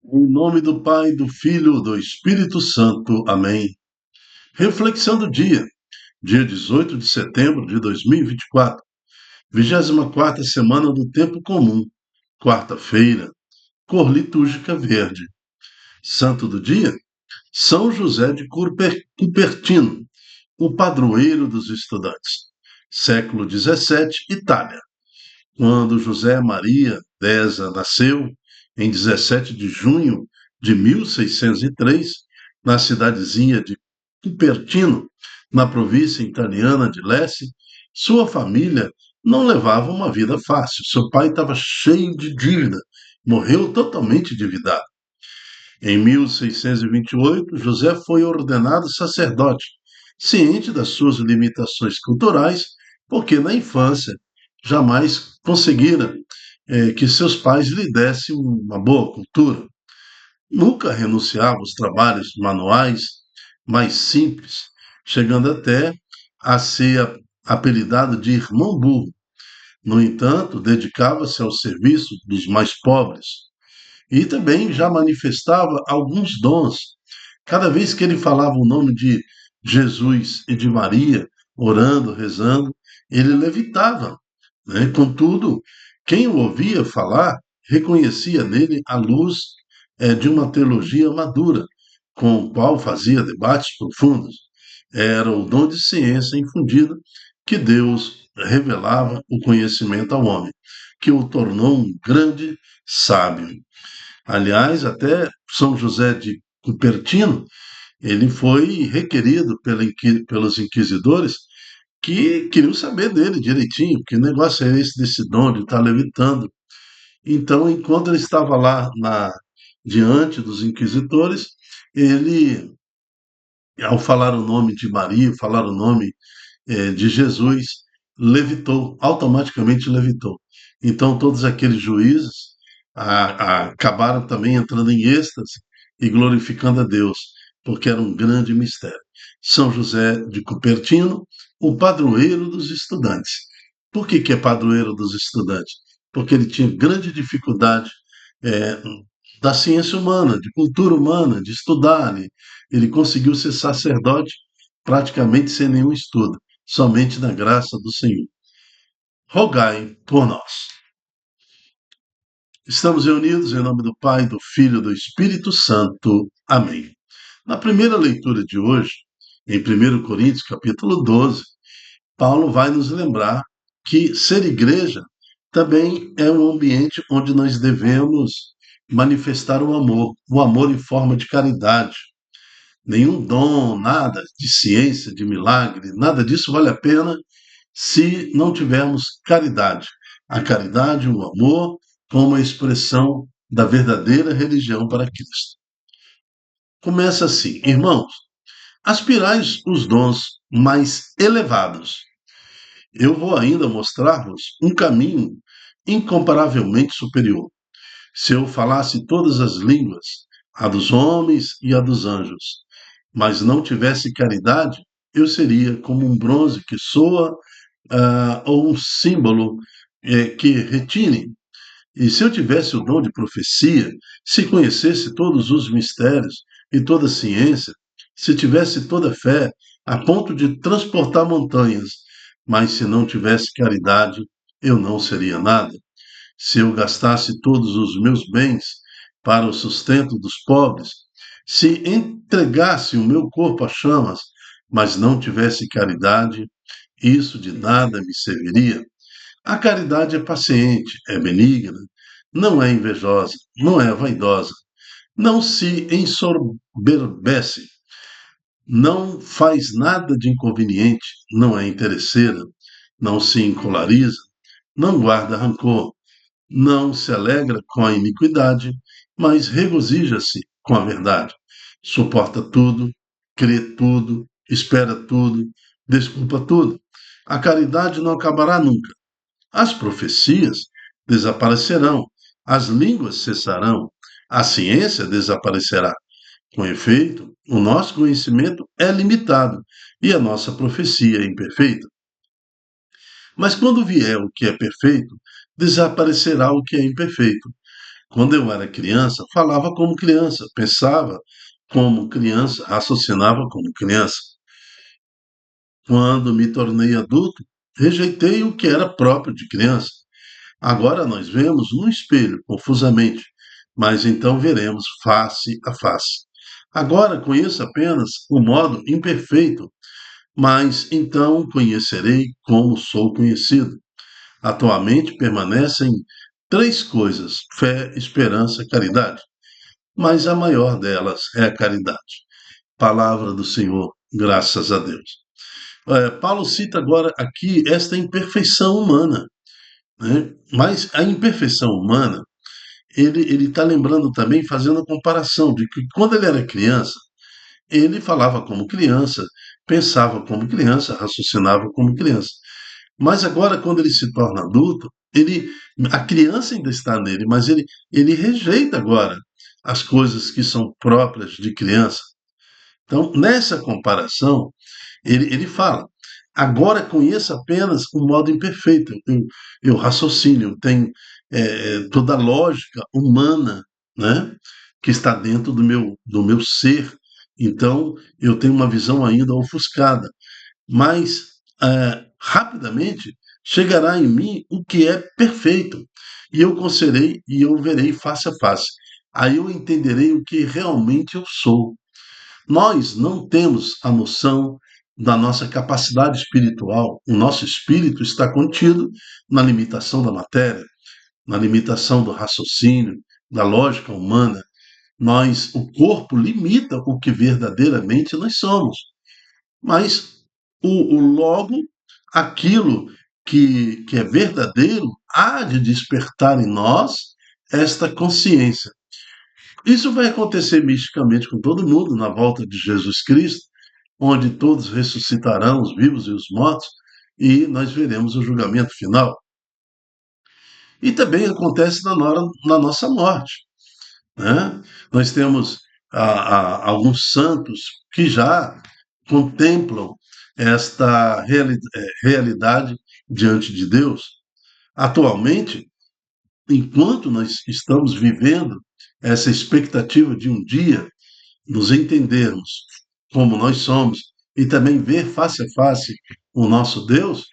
Em nome do Pai, do Filho, do Espírito Santo. Amém. Reflexão do dia 18 de setembro de 2024, 24ª semana do Tempo Comum, quarta-feira, cor litúrgica verde. Santo do dia, São José de Cupertino, o padroeiro dos estudantes. Século XVII, Itália. Quando José Maria Deza nasceu, em 17 de junho de 1603, na cidadezinha de Cupertino, na província italiana de Lecce, sua família não levava uma vida fácil. Seu pai estava cheio de dívida, morreu totalmente endividado. Em 1628, José foi ordenado sacerdote, ciente das suas limitações culturais, porque na infância jamais conseguira que seus pais lhe dessem uma boa cultura. Nunca renunciava aos trabalhos manuais mais simples, chegando até a ser apelidado de irmão burro. No entanto, dedicava-se ao serviço dos mais pobres e também já manifestava alguns dons. Cada vez que ele falava o nome de Jesus e de Maria, orando, rezando, ele levitava, né? Contudo, quem o ouvia falar reconhecia nele a luz de uma teologia madura, com o qual fazia debates profundos. Era o dom de ciência infundido que Deus revelava o conhecimento ao homem, que o tornou um grande sábio. Aliás, até São José de Cupertino, ele foi requerido pelos inquisidores que queriam saber dele direitinho, que negócio é esse desse dom de estar levitando. Então, enquanto ele estava lá diante dos inquisitores, ele, ao falar o nome de Maria, falar o nome de Jesus, levitou, automaticamente levitou. Então, todos aqueles juízes acabaram também entrando em êxtase e glorificando a Deus, porque era um grande mistério. São José de Cupertino, o padroeiro dos estudantes. Por que é padroeiro dos estudantes? Porque ele tinha grande dificuldade é, da ciência humana, de cultura humana, de estudar. Ele conseguiu ser sacerdote praticamente sem nenhum estudo, somente na graça do Senhor. Rogai por nós. Estamos reunidos em nome do Pai, do Filho e do Espírito Santo. Amém. Na primeira leitura de hoje, em 1 Coríntios, capítulo 12, Paulo vai nos lembrar que ser igreja também é um ambiente onde nós devemos manifestar o amor em forma de caridade. Nenhum dom, nada de ciência, de milagre, nada disso vale a pena se não tivermos caridade. A caridade, o amor, como a expressão da verdadeira religião para Cristo. Começa assim, irmãos, aspirais os dons mais elevados. Eu vou ainda mostrar-vos um caminho incomparavelmente superior. Se eu falasse todas as línguas, a dos homens e a dos anjos, mas não tivesse caridade, eu seria como um bronze que soa ou um símbolo que retine. E se eu tivesse o dom de profecia, se conhecesse todos os mistérios e toda a ciência, se tivesse toda a fé, a ponto de transportar montanhas, mas se não tivesse caridade, eu não seria nada. Se eu gastasse todos os meus bens para o sustento dos pobres, se entregasse o meu corpo a chamas, mas não tivesse caridade, isso de nada me serviria. A caridade é paciente, é benigna, não é invejosa, não é vaidosa, não se ensoberbece, não faz nada de inconveniente, não é interesseira, não se encolariza, não guarda rancor, não se alegra com a iniquidade, mas regozija-se com a verdade. Suporta tudo, crê tudo, espera tudo, desculpa tudo. A caridade não acabará nunca. As profecias desaparecerão, as línguas cessarão, a ciência desaparecerá. Com efeito, o nosso conhecimento é limitado e a nossa profecia é imperfeita. Mas quando vier o que é perfeito, desaparecerá o que é imperfeito. Quando eu era criança, falava como criança, pensava como criança, raciocinava como criança. Quando me tornei adulto, rejeitei o que era próprio de criança. Agora nós vemos no espelho, confusamente, mas então veremos face a face. Agora conheço apenas o modo imperfeito, mas então conhecerei como sou conhecido. Atualmente permanecem três coisas: fé, esperança, caridade. Mas a maior delas é a caridade. Palavra do Senhor, graças a Deus. Paulo cita agora aqui esta imperfeição humana, né? Mas a imperfeição humana, ele está lembrando também, fazendo a comparação de que quando ele era criança, ele falava como criança, pensava como criança, raciocinava como criança. Mas agora, quando ele se torna adulto, a criança ainda está nele, mas ele rejeita agora as coisas que são próprias de criança. Então, nessa comparação, ele fala: agora conheço apenas o modo imperfeito. Eu raciocínio, tem toda a lógica humana, né, que está dentro do meu ser. Então, eu tenho uma visão ainda ofuscada. Mas, rapidamente, chegará em mim o que é perfeito. E eu conhecerei e eu verei face a face. Aí eu entenderei o que realmente eu sou. Nós não temos a noção da nossa capacidade espiritual. O nosso espírito está contido na limitação da matéria, na limitação do raciocínio, da lógica humana. O corpo limita o que verdadeiramente nós somos. Mas logo, aquilo que é verdadeiro há de despertar em nós esta consciência. Isso vai acontecer misticamente com todo mundo na volta de Jesus Cristo, onde todos ressuscitarão, os vivos e os mortos, e nós veremos o julgamento final. E também acontece na nossa morte, né? Nós temos alguns santos que já contemplam esta realidade diante de Deus. Atualmente, enquanto nós estamos vivendo essa expectativa de um dia nos entendermos como nós somos e também ver face a face o nosso Deus,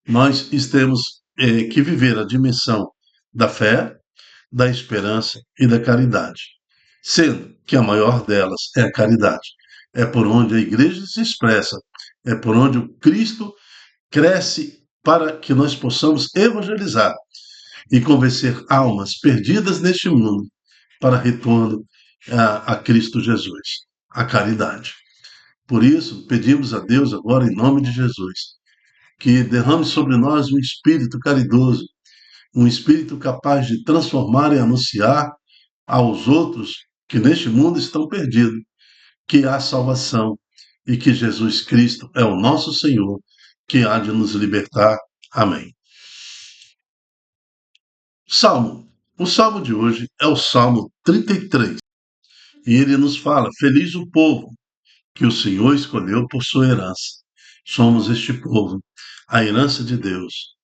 nós temos que viver a dimensão da fé, da esperança e da caridade, sendo que a maior delas é a caridade. É por onde a igreja se expressa, é por onde o Cristo cresce para que nós possamos evangelizar e convencer almas perdidas neste mundo para retorno a Cristo Jesus, a caridade. Por isso, pedimos a Deus agora, em nome de Jesus, que derrame sobre nós um espírito caridoso, um espírito capaz de transformar e anunciar aos outros que neste mundo estão perdidos, que há salvação e que Jesus Cristo é o nosso Senhor, que há de nos libertar. Amém. Salmo. O salmo de hoje é o Salmo 33. E ele nos fala: Feliz o povo que o Senhor escolheu por sua herança. Somos este povo, a herança de Deus.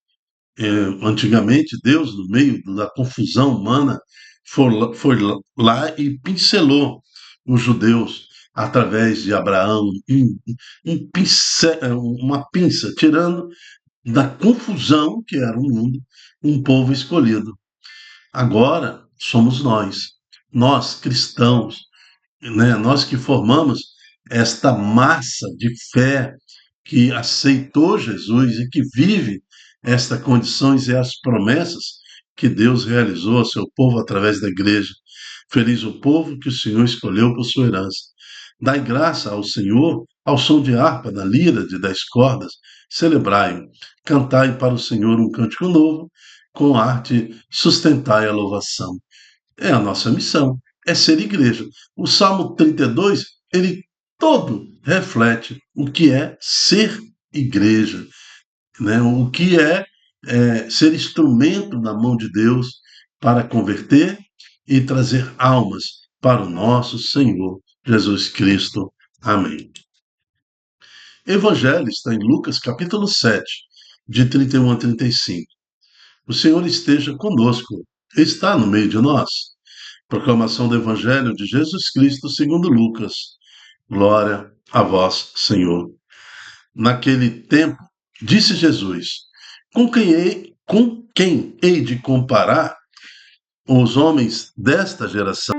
Antigamente, Deus, no meio da confusão humana, foi lá e pincelou os judeus através de Abraão, uma pinça, tirando da confusão que era o mundo, um povo escolhido. Agora somos nós cristãos, né? Nós que formamos esta massa de fé que aceitou Jesus e que vive estas condições e as promessas que Deus realizou ao seu povo através da igreja. Feliz o povo que o Senhor escolheu por sua herança. Dai graça ao Senhor ao som de harpa, da lira de 10 cordas. Celebrai-o. Cantai para o Senhor um cântico novo, com arte sustentai a louvação. É a nossa missão, é ser igreja. O Salmo 32, ele todo reflete o que é ser igreja, né? O que é ser instrumento na mão de Deus para converter e trazer almas para o nosso Senhor Jesus Cristo. Amém. Evangelho está em Lucas capítulo 7, de 31 a 35. O Senhor esteja conosco. está no meio de nós. Proclamação do Evangelho de Jesus Cristo segundo Lucas. Glória a vós, Senhor. Naquele tempo, disse Jesus: com quem hei de comparar os homens desta geração?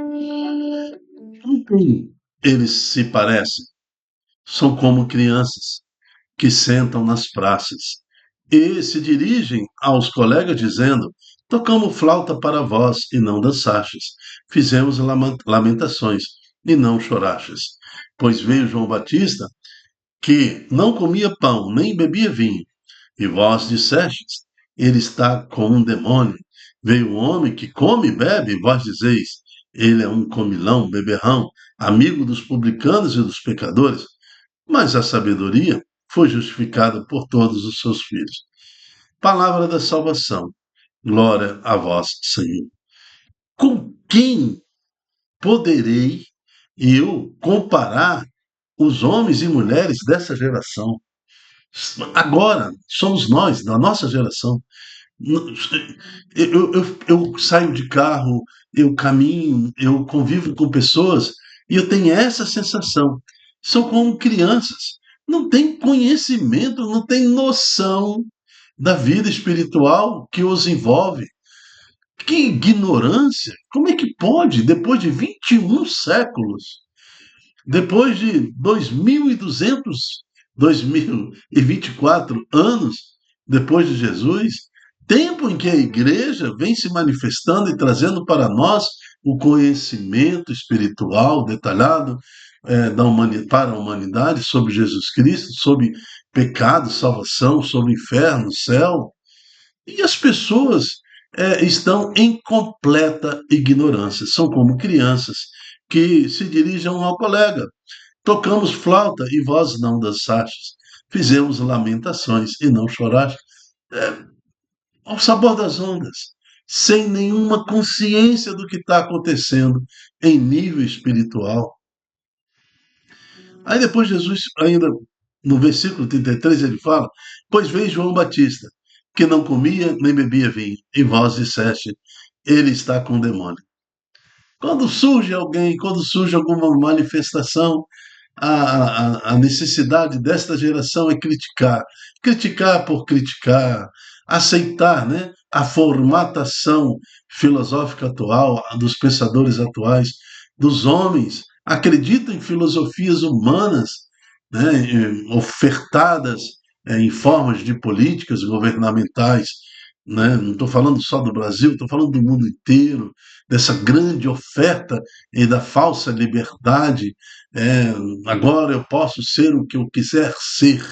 Com quem eles se parecem? São como crianças que sentam nas praças e se dirigem aos colegas dizendo: tocamos flauta para vós e não dançastes, fizemos lamentações e não chorastes. Pois veio João Batista, que não comia pão nem bebia vinho, e vós dissestes: ele está com um demônio. Veio um homem que come e bebe, e vós dizeis: ele é um comilão, beberrão, amigo dos publicanos e dos pecadores. Mas a sabedoria foi justificada por todos os seus filhos. Palavra da salvação. Glória a vós, Senhor. Com quem poderei eu comparar os homens e mulheres dessa geração? Agora, somos nós, da nossa geração. Eu saio de carro, eu caminho, eu convivo com pessoas e eu tenho essa sensação. São como crianças, não têm conhecimento, não têm noção da vida espiritual que os envolve. Que ignorância! Como é que pode, depois de 21 séculos, depois de 2.200, 2024 anos depois de Jesus, tempo em que a igreja vem se manifestando e trazendo para nós o conhecimento espiritual detalhado para a humanidade sobre Jesus Cristo, sobre pecado, salvação, sobre inferno, céu, e as pessoas estão em completa ignorância, são como crianças que se dirigem ao colega. Tocamos flauta e vós não dançastes. Fizemos lamentações e não chorastes. É, ao sabor das ondas, sem nenhuma consciência do que está acontecendo em nível espiritual. Aí depois Jesus, ainda no versículo 33, ele fala: pois veio João Batista, que não comia nem bebia vinho, e vós disseste: ele está com demônio. Quando surge alguém, quando surge alguma manifestação, a necessidade desta geração é criticar. Criticar por criticar, aceitar, né, a formatação filosófica atual, dos pensadores atuais, dos homens. Acreditam em filosofias humanas, né, ofertadas em formas de políticas governamentais. Né? Não estou falando só do Brasil, estou falando do mundo inteiro, dessa grande oferta e da falsa liberdade. É, agora eu posso ser o que eu quiser ser.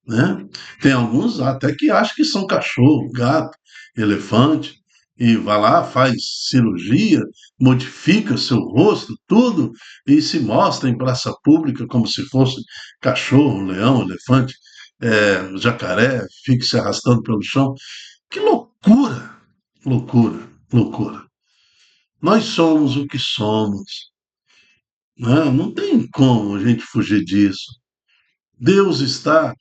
Né? Tem alguns até que acham que são cachorro, gato, elefante, e vai lá, faz cirurgia, modifica seu rosto, tudo, e se mostra em praça pública como se fosse cachorro, leão, elefante, jacaré, fica se arrastando pelo chão. Que loucura! Loucura, loucura. Nós somos o que somos, né? Não tem como a gente fugir disso. Deus está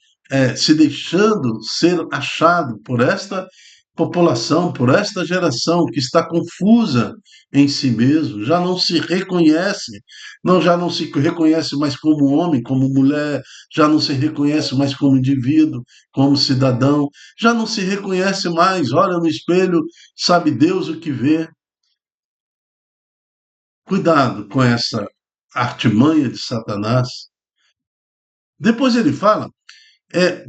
se deixando ser achado por esta população, por esta geração que está confusa em si mesmo, já não se reconhece, já não se reconhece mais como homem, como mulher, já não se reconhece mais como indivíduo, como cidadão, já não se reconhece mais, olha no espelho, sabe Deus o que vê. Cuidado com essa artimanha de Satanás. Depois ele fala,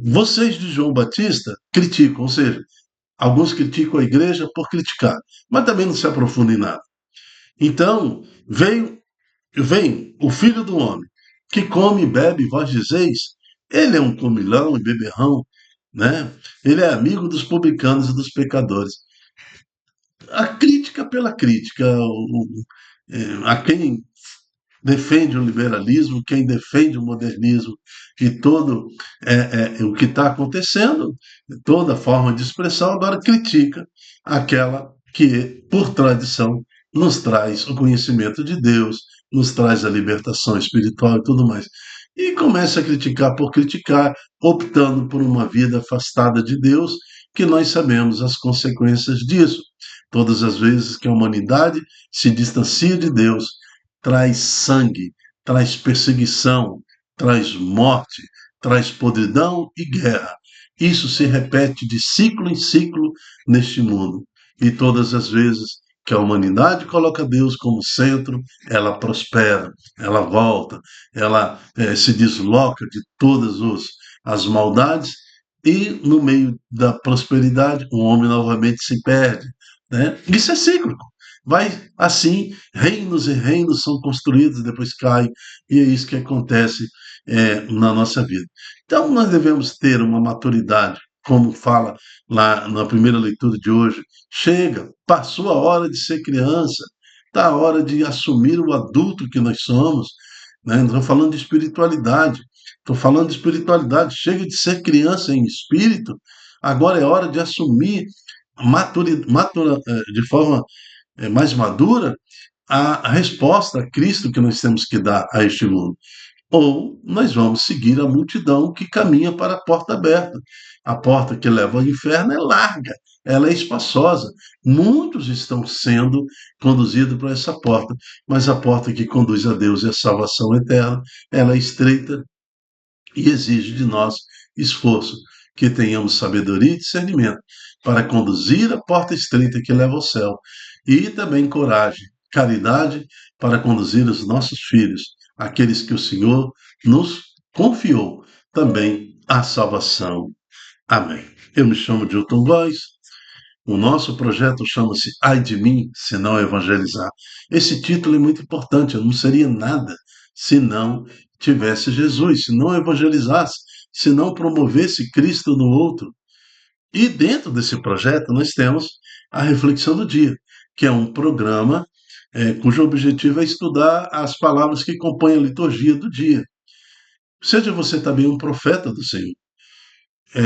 vocês de João Batista criticam, ou seja, alguns criticam a igreja por criticar, mas também não se aprofundam em nada. Então, vem o filho do homem, que come e bebe, vós dizeis, ele é um comilão e beberrão, né? Ele é amigo dos publicanos e dos pecadores. A crítica pela crítica, a quem defende o liberalismo, quem defende o modernismo e todo o que está acontecendo, toda forma de expressão, agora critica aquela que, por tradição, nos traz o conhecimento de Deus, nos traz a libertação espiritual e tudo mais. E começa a criticar por criticar, optando por uma vida afastada de Deus, que nós sabemos as consequências disso. Todas as vezes que a humanidade se distancia de Deus, traz sangue, traz perseguição, traz morte, traz podridão e guerra. Isso se repete de ciclo em ciclo neste mundo. E todas as vezes que a humanidade coloca Deus como centro, ela prospera, ela volta, ela se desloca de todas as maldades e no meio da prosperidade o homem novamente se perde, né? Isso é cíclico. Vai assim, reinos e reinos são construídos, depois caem, e é isso que acontece na nossa vida. Então, nós devemos ter uma maturidade, como fala lá na primeira leitura de hoje. Chega, passou a hora de ser criança, está a hora de assumir o adulto que nós somos. Né? Não estou falando de espiritualidade, estou falando de espiritualidade. Chega de ser criança em espírito, agora é hora de assumir de forma mais madura a resposta a Cristo que nós temos que dar a este mundo. Ou nós vamos seguir a multidão que caminha para a porta aberta. A porta que leva ao inferno é larga, ela é espaçosa. Muitos estão sendo conduzidos para essa porta, mas a porta que conduz a Deus e a salvação eterna, ela é estreita e exige de nós esforço, que tenhamos sabedoria e discernimento para conduzir a porta estreita que leva ao céu, e também coragem, caridade para conduzir os nossos filhos, aqueles que o Senhor nos confiou, também à salvação. Amém. Eu me chamo Dilton Góes. O nosso projeto chama-se Ai de mim, se não evangelizar. Esse título é muito importante, eu não seria nada se não tivesse Jesus, se não evangelizasse, se não promovesse Cristo no outro. E dentro desse projeto nós temos a Reflexão do Dia, que é um programa cujo objetivo é estudar as palavras que compõem a liturgia do dia. Seja você também um profeta do Senhor,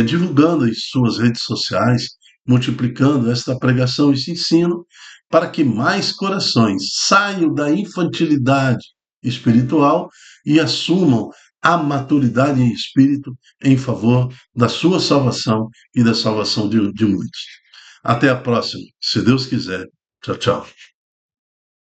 divulgando em suas redes sociais, multiplicando esta pregação, esse ensino, para que mais corações saiam da infantilidade espiritual e assumam a maturidade em espírito em favor da sua salvação e da salvação de muitos. Até a próxima, se Deus quiser. Tchau, tchau.